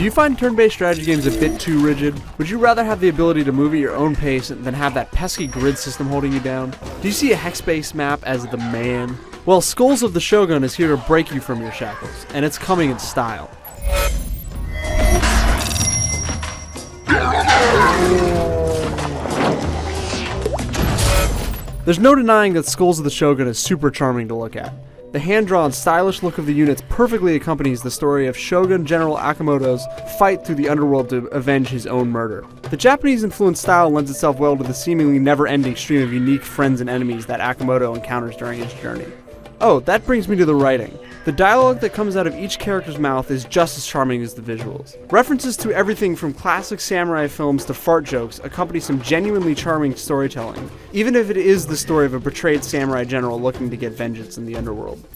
Do you find turn-based strategy games a bit too rigid? Would you rather have the ability to move at your own pace than have that pesky grid system holding you down? Do you see a hex-based map as the man? Well, Skulls of the Shogun is here to break you from your shackles, and it's coming in style. There's no denying that Skulls of the Shogun is super charming to look at. The hand-drawn, stylish look of the units perfectly accompanies the story of Shogun General Akamoto's fight through the underworld to avenge his own murder. The Japanese-influenced style lends itself well to the seemingly never-ending stream of unique friends and enemies that Akamoto encounters during his journey. Oh, that brings me to the writing. The dialogue that comes out of each character's mouth is just as charming as the visuals. References to everything from classic samurai films to fart jokes accompany some genuinely charming storytelling, even if it is the story of a betrayed samurai general looking to get vengeance in the underworld.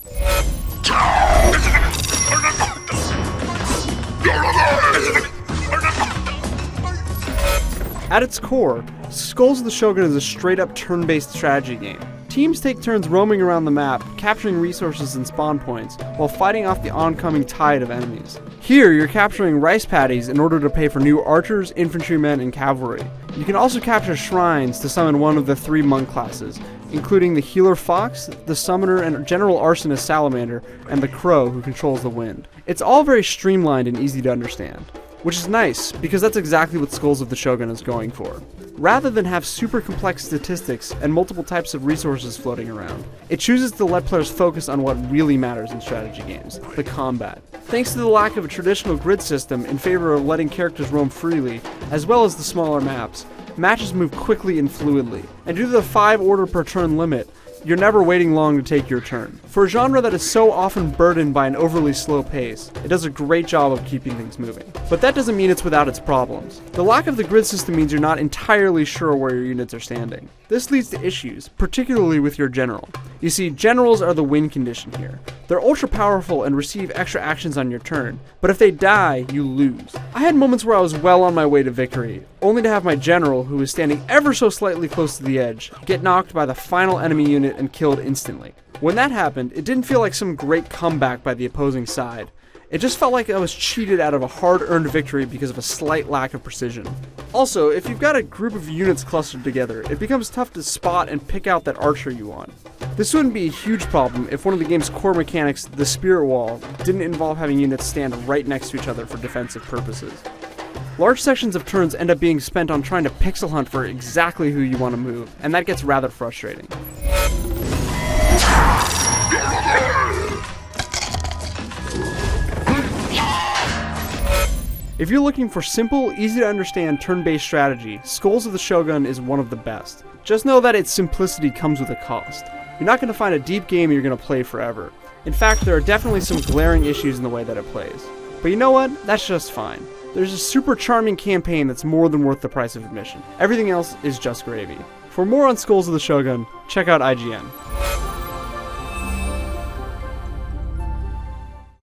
At its core, Skulls of the Shogun is a straight-up turn-based strategy game. Teams take turns roaming around the map, capturing resources and spawn points, while fighting off the oncoming tide of enemies. Here, you're capturing rice paddies in order to pay for new archers, infantrymen, and cavalry. You can also capture shrines to summon one of the 3 monk classes, including the Healer Fox, the Summoner and General Arsonist Salamander, and the Crow who controls the wind. It's all very streamlined and easy to understand, which is nice, because that's exactly what Skulls of the Shogun is going for. Rather than have super complex statistics and multiple types of resources floating around, it chooses to let players focus on what really matters in strategy games, the combat. Thanks to the lack of a traditional grid system in favor of letting characters roam freely, as well as the smaller maps, matches move quickly and fluidly. And due to the 5 order per turn limit, you're never waiting long to take your turn. For a genre that is so often burdened by an overly slow pace, it does a great job of keeping things moving. But that doesn't mean it's without its problems. The lack of the grid system means you're not entirely sure where your units are standing. This leads to issues, particularly with your general. You see, generals are the win condition here. They're ultra powerful and receive extra actions on your turn, but if they die, you lose. I had moments where I was well on my way to victory, only to have my general, who was standing ever so slightly close to the edge, get knocked by the final enemy unit and killed instantly. When that happened, it didn't feel like some great comeback by the opposing side. It just felt like I was cheated out of a hard-earned victory because of a slight lack of precision. Also, if you've got a group of units clustered together, it becomes tough to spot and pick out that archer you want. This wouldn't be a huge problem if one of the game's core mechanics, the spirit wall, didn't involve having units stand right next to each other for defensive purposes. Large sections of turns end up being spent on trying to pixel hunt for exactly who you want to move, and that gets rather frustrating. If you're looking for simple, easy to understand turn-based strategy, Skulls of the Shogun is one of the best. Just know that its simplicity comes with a cost. You're not going to find a deep game you're going to play forever. In fact, there are definitely some glaring issues in the way that it plays. But you know what? That's just fine. There's a super charming campaign that's more than worth the price of admission. Everything else is just gravy. For more on Skulls of the Shogun, check out IGN.